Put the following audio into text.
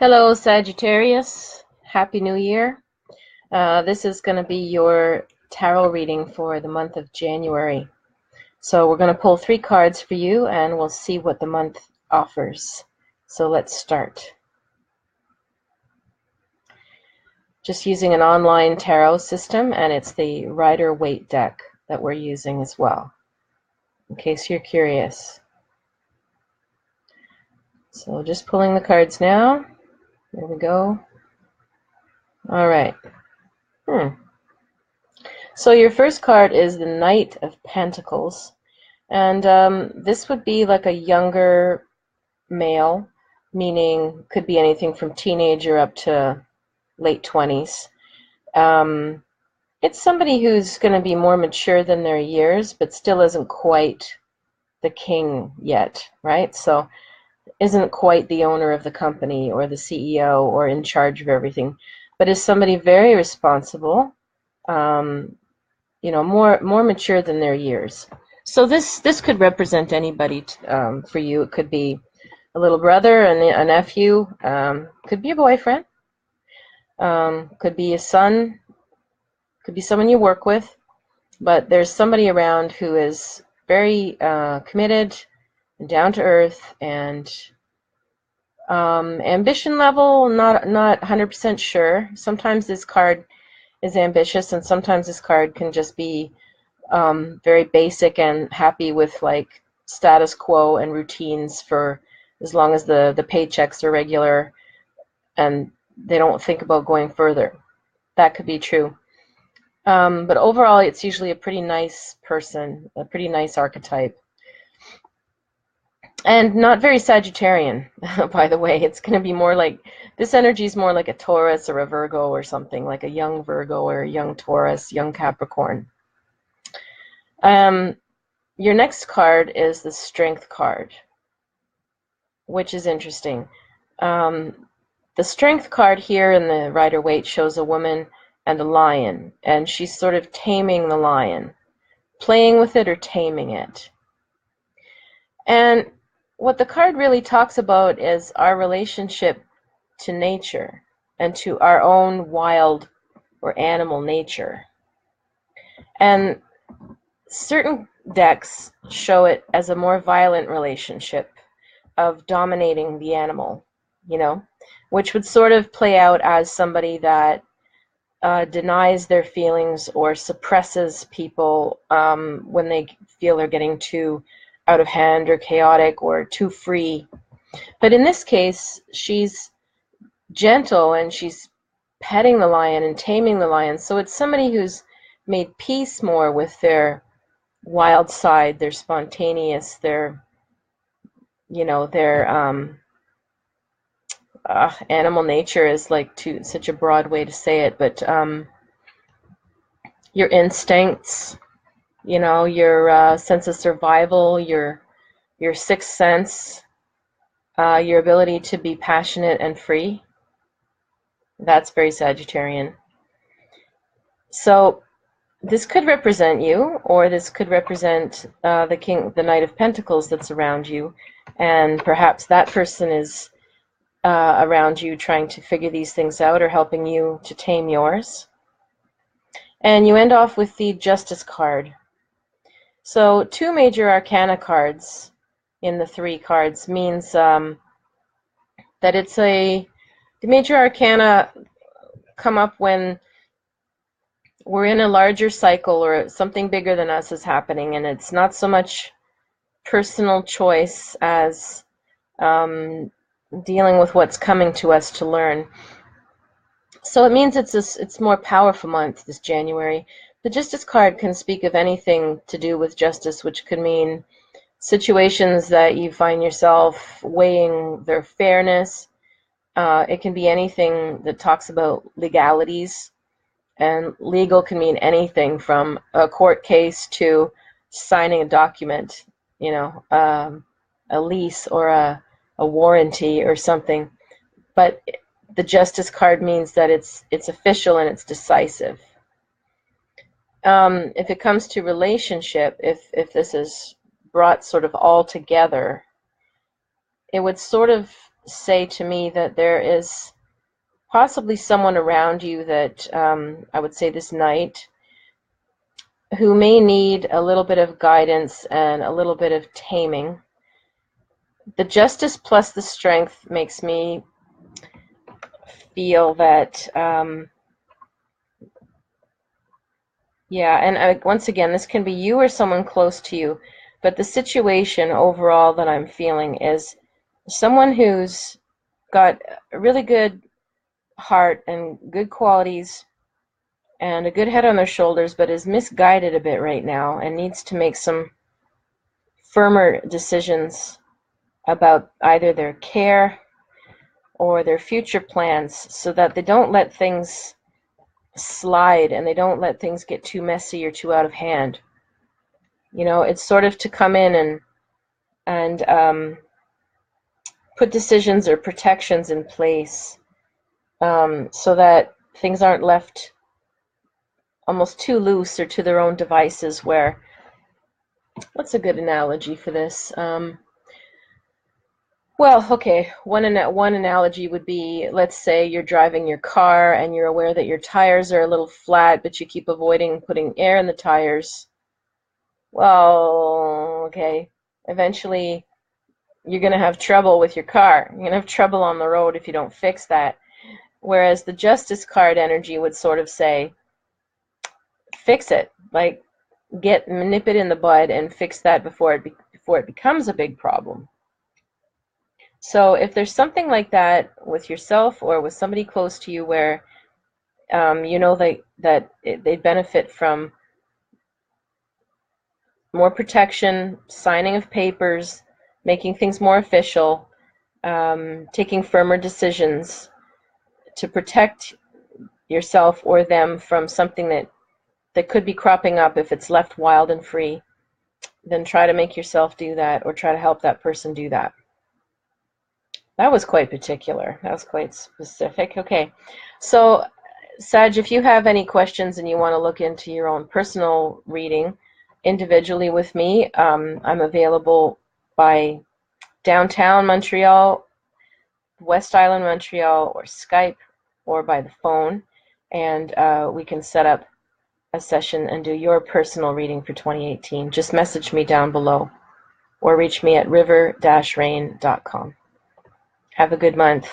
Hello, Sagittarius. Happy New Year. This is going to be your tarot reading for the month of January. So we're going to pull 3 cards for you and we'll see what the month offers. So let's start. Just using an online tarot system, and it's the Rider-Waite deck that we're using as well, in case you're curious. So just pulling the cards now. There we go. All right. So your first card is the Knight of Pentacles, and this would be like a younger male, meaning could be anything from teenager up to late 20s. It's somebody who's going to be more mature than their years, but still isn't quite the king yet, right? So isn't quite the owner of the company or the CEO or in charge of everything, but is somebody very responsible, more mature than their years. So this could represent anybody for you. It could be a little brother, a nephew, could be a boyfriend, could be a son, could be someone you work with, but there's somebody around who is very committed and down to earth, and ambition level, not 100% sure. Sometimes this card is ambitious, and sometimes this card can just be very basic and happy with like status quo and routines for as long as the paychecks are regular and they don't think about going further. That could be true. But overall, it's usually a pretty nice person, a pretty nice archetype. And not very Sagittarian, by the way. It's going to be more like, this energy is more like a Taurus or a Virgo or something, like a young Virgo or a young Taurus, young Capricorn. Your next card is the Strength card, which is interesting. The Strength card here in the Rider-Waite shows a woman and a lion, and she's sort of taming the lion, playing with it or taming it. And what the card really talks about is our relationship to nature and to our own wild or animal nature. And certain decks show it as a more violent relationship of dominating the animal, which would sort of play out as somebody that denies their feelings or suppresses people when they feel they're getting too out of hand or chaotic or too free. But in this case, she's gentle and she's petting the lion and taming the lion. So it's somebody who's made peace more with their wild side, their spontaneous, their animal nature is like such a broad way to say it, but your instincts, your sense of survival, your sixth sense, your ability to be passionate and free. That's very Sagittarian. So this could represent you, or this could represent the Knight of Pentacles that's around you, and perhaps that person is around you trying to figure these things out or helping you to tame yours. And you end off with the Justice card. So 2 major arcana cards in the 3 cards means that it's the major arcana come up when we're in a larger cycle or something bigger than us is happening, and it's not so much personal choice as dealing with what's coming to us to learn. So it means it's more powerful month, this January. The Justice card can speak of anything to do with justice, which could mean situations that you find yourself weighing their fairness. It can be anything that talks about legalities, and legal can mean anything from a court case to signing a document, a lease or a warranty or something. But the Justice card means that it's official and it's decisive. If it comes to relationship, if this is brought sort of all together, it would sort of say to me that there is possibly someone around you that I would say this night who may need a little bit of guidance and a little bit of taming. The Justice plus the Strength makes me feel that, yeah, and once again, this can be you or someone close to you, but the situation overall that I'm feeling is someone who's got a really good heart and good qualities and a good head on their shoulders, but is misguided a bit right now and needs to make some firmer decisions about either their care or their future plans so that they don't let things slide and they don't let things get too messy or too out of hand. You know, it's sort of to come in and put decisions or protections in place so that things aren't left almost too loose or to their own devices where, what's a good analogy for this? Well, okay, one analogy would be, let's say you're driving your car and you're aware that your tires are a little flat, but you keep avoiding putting air in the tires. Well, okay, eventually you're going to have trouble with your car. You're going to have trouble on the road if you don't fix that. Whereas the Justice card energy would sort of say, fix it. Like, nip it in the bud and fix that before it becomes a big problem. So if there's something like that with yourself or with somebody close to you where you know that they benefit from more protection, signing of papers, making things more official, taking firmer decisions to protect yourself or them from something that could be cropping up if it's left wild and free, then try to make yourself do that or try to help that person do that. That was quite particular. That was quite specific. Okay, so Sag, if you have any questions and you want to look into your own personal reading individually with me, I'm available by downtown Montreal, West Island Montreal, or Skype, or by the phone, and we can set up a session and do your personal reading for 2018. Just message me down below or reach me at river-rain.com. Have a good month.